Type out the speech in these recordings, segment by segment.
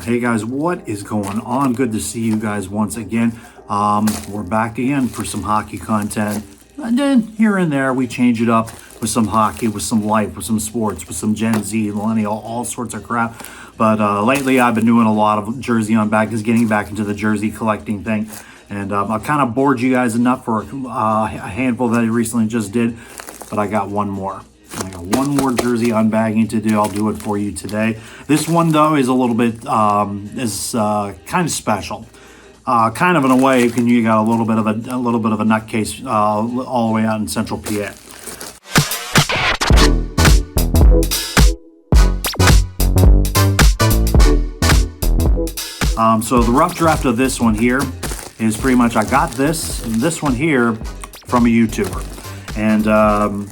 Hey guys, what is going on? Good to see you guys once again. We're back again for some hockey content. And then here and there we change it up with some hockey, with some life, with some sports, with some Gen Z, millennial, all sorts of crap. But lately I've been doing a lot of Jersey Unbagging, getting back into the jersey collecting thing. And I've kind of bored you guys enough for a handful that I recently just did. But I got one more. I got one more Jersey Unbagging to do. I'll do it for you today. This one though is a little bit kind of special. Kind of in a way, you got a little bit of a nutcase all the way out in Central PA. So the rough draft of this one here is pretty much I got this one here from a YouTuber, and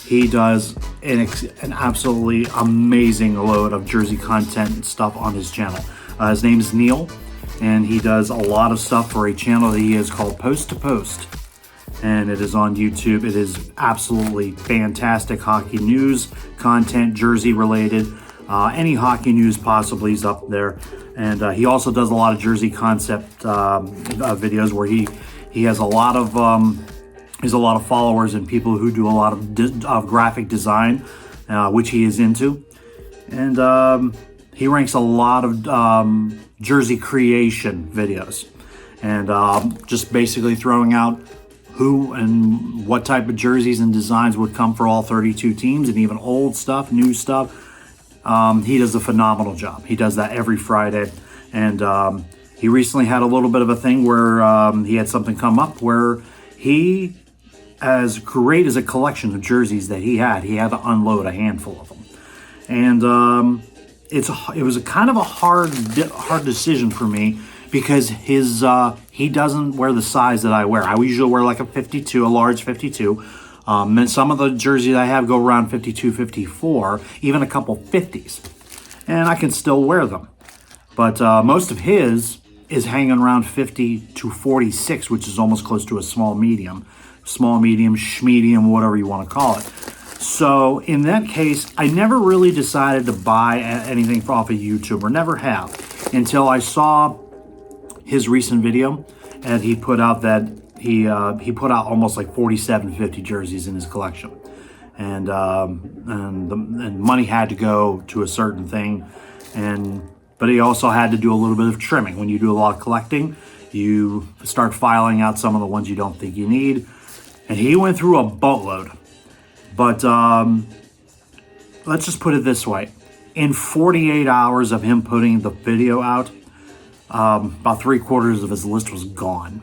he does an absolutely amazing load of jersey content and stuff on his channel. His name is Neil, and he does a lot of stuff for a channel that he has called Post to Post, and it is on YouTube. It is absolutely fantastic hockey news content, jersey related, any hockey news possibly is up there. And he also does a lot of jersey concept videos where he has a lot of followers and people who do a lot of graphic design, which he is into. And he ranks a lot of jersey creation videos. And just basically throwing out who and what type of jerseys and designs would come for all 32 teams, and even old stuff, new stuff. He does a phenomenal job. He does that every Friday. And he recently had a little bit of a thing where he had something come up where he, as great as a collection of jerseys that he had to unload a handful of them. And it was a kind of a hard decision for me, because he doesn't wear the size that I wear. I usually wear like a large 52. And some of the jerseys I have go around 52, 54, even a couple 50s. And I can still wear them. But most of his is hanging around 50 to 46, which is almost close to a small medium, schmedium, whatever you want to call it. So in that case, I never really decided to buy anything off of YouTuber, never have, until I saw his recent video, and he put out that he put out almost like 4750 jerseys in his collection, and money had to go to a certain thing, but he also had to do a little bit of trimming. When you do a lot of collecting, you start filing out some of the ones you don't think you need, and he went through a boatload. But let's just put it this way: in 48 hours of him putting the video out, about 3/4 of his list was gone.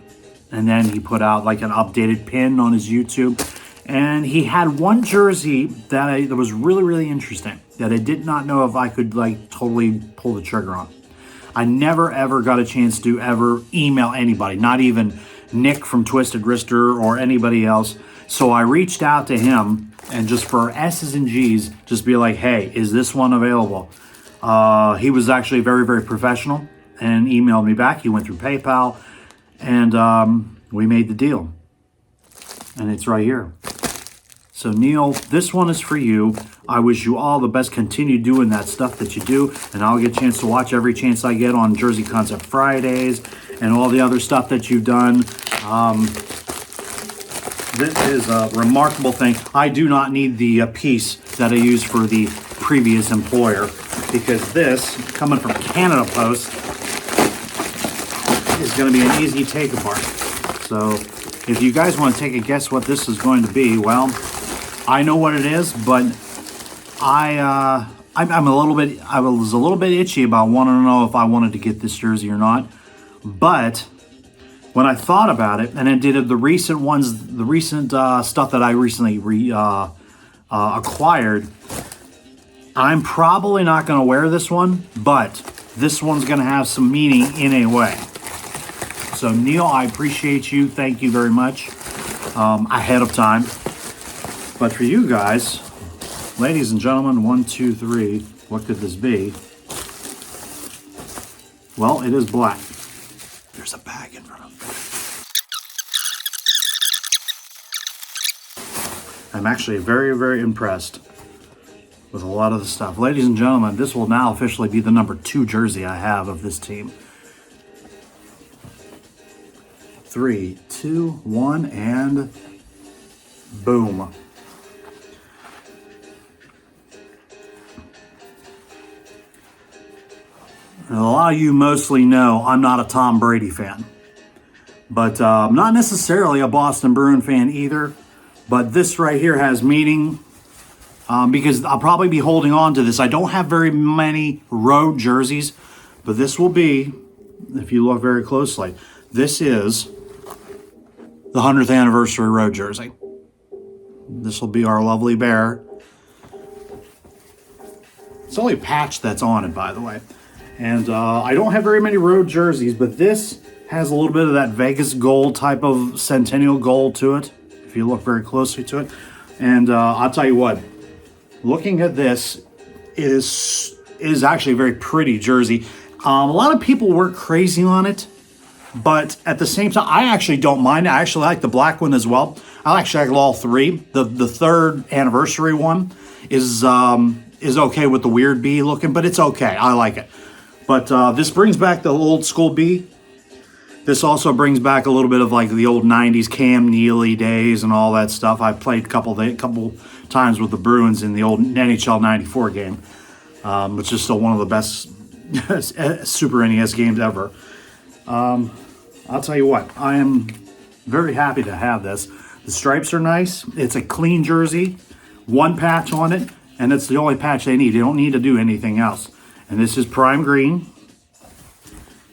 And then he put out like an updated pin on his YouTube. And he had one jersey that was really, really interesting, that I did not know if I could like totally pull the trigger on. I never ever got a chance to ever email anybody, not even Nick from Twisted Wrister or anybody else. So I reached out to him, and just for S's and G's, just be like, hey, is this one available? He was actually very, very professional and emailed me back. He went through PayPal, and we made the deal. And it's right here. So Neil, this one is for you. I wish you all the best. Continue doing that stuff that you do, and I'll get a chance to watch every chance I get on Jersey Concept Fridays and all the other stuff that you've done. This is a remarkable thing. I do not need the piece that I used for the previous employer, because this, coming from Canada Post, is going to be an easy take apart. So if you guys want to take a guess what this is going to be, well, I know what it is, but I was a little bit itchy about wanting to know if I wanted to get this jersey or not. But when I thought about it, and I did the recent stuff that I recently acquired, I'm probably not going to wear this one, but this one's going to have some meaning in a way. So Neil, I appreciate you. Thank you very much ahead of time. But for you guys, ladies and gentlemen, 1, 2, 3, what could this be? Well, it is black. There's a bag in front of me. I'm actually very, very impressed with a lot of the stuff. Ladies and gentlemen, this will now officially be the number 2 jersey I have of this team. 3, 2, 1, and boom. And a lot of you mostly know I'm not a Tom Brady fan, but I'm not necessarily a Boston Bruin fan either. But this right here has meaning because I'll probably be holding on to this. I don't have very many road jerseys, but this will be, if you look very closely, this is the 100th anniversary road jersey. This will be our lovely bear. It's only a patch that's on it, by the way. And I don't have very many road jerseys, but this has a little bit of that Vegas gold type of Centennial gold to it, if you look very closely to it. And I'll tell you what, looking at this, it is actually a very pretty jersey. A lot of people weren't crazy on it, but at the same time, I actually don't mind it. I actually like the black one as well. I actually like all three. The 3rd anniversary one is okay with the weird bee looking, but it's okay. I like it. But this brings back the old school bee. This also brings back a little bit of like the old 90s Cam Neely days and all that stuff. I played a couple times with the Bruins in the old NHL 94 game, which is still one of the best Super NES games ever. I'll tell you what, I am very happy to have this. The stripes are nice. It's a clean jersey, 1 patch on it, and it's the only patch they need. They don't need to do anything else. And this is prime green,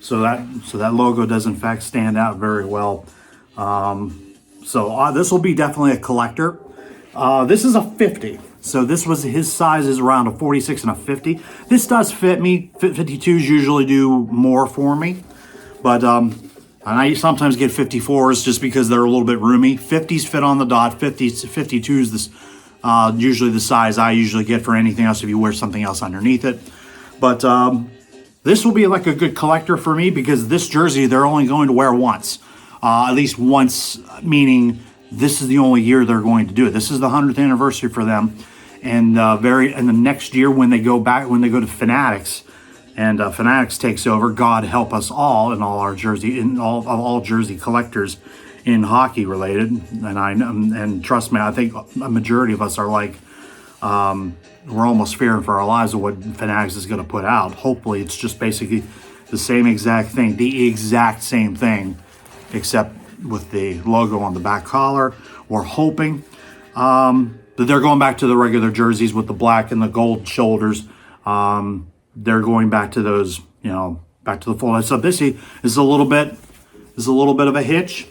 so that logo does in fact stand out very well. So this will be definitely a collector. This is a 50, so this was his size is around a 46 and a 50. This does fit me. 52s usually do more for me, but and I sometimes get 54s just because they're a little bit roomy. 50s fit on the dot. 52s this usually the size I usually get for anything else if you wear something else underneath it. But this will be like a good collector for me because this jersey they're only going to wear once. At least once, meaning this is the only year they're going to do it. This is the 100th anniversary for them. And the next year when they go to Fanatics, and Fanatics takes over, God help us all and all our jersey, in all jersey collectors in hockey related. And trust me, I think a majority of us are like, we're almost fearing for our lives of what Fanatics is going to put out. Hopefully it's just basically the same exact thing, the exact same thing, except with the logo on the back collar. We're hoping that they're going back to the regular jerseys with the black and the gold shoulders. They're going back to those, back to the full. So this is a little bit of a hitch,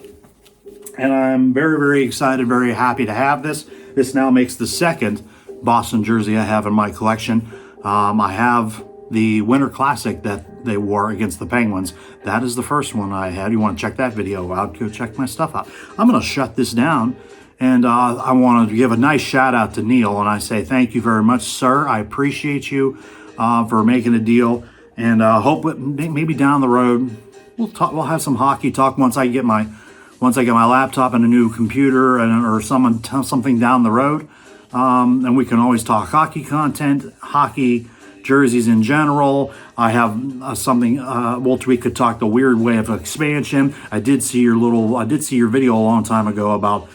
and I'm very, very excited, very happy to have this. This now makes the 2nd Boston jersey I have in my collection. I have the Winter Classic that they wore against the Penguins. That is the first one I had. You want to check that video out, go check my stuff out. I'm going to shut this down, and I want to give a nice shout out to Neil, and I say thank you very much, sir. I appreciate you for making a deal, and hope maybe down the road we'll have some hockey talk once I get my laptop and a new computer or something down the road. And we can always talk hockey content, hockey jerseys in general. I have something. We could talk the weird way of expansion. I did see your video a long time ago about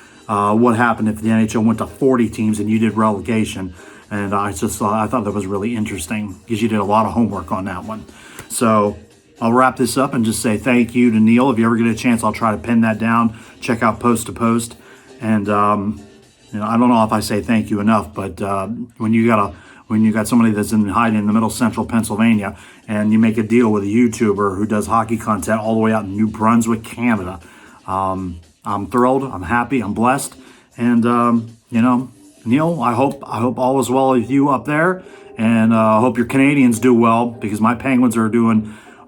what happened if the NHL went to 40 teams and you did relegation. And I thought that was really interesting because you did a lot of homework on that one. So I'll wrap this up and just say thank you to Neil. If you ever get a chance, I'll try to pin that down. Check out Post to Post, and I don't know if I say thank you enough, but when you got somebody that's hiding in the middle central Pennsylvania, and you make a deal with a YouTuber who does hockey content all the way out in New Brunswick, Canada, I'm thrilled. I'm happy. I'm blessed, and Neil, I hope all is well with you up there, and I hope your Canadians do well because my Penguins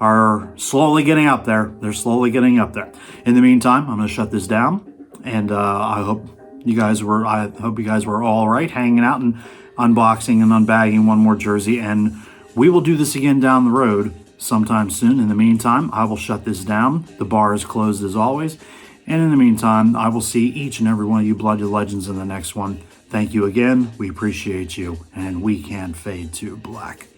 are slowly getting up there. They're slowly getting up there. In the meantime, I'm going to shut this down, and I hope you guys were all right, hanging out and unboxing and unbagging one more jersey, and we will do this again down the road sometime soon. In the meantime, I will shut this down. The bar is closed as always, and in the meantime, I will see each and every one of you Blooded Legends in the next one. Thank you again. We appreciate you, and we can fade to black.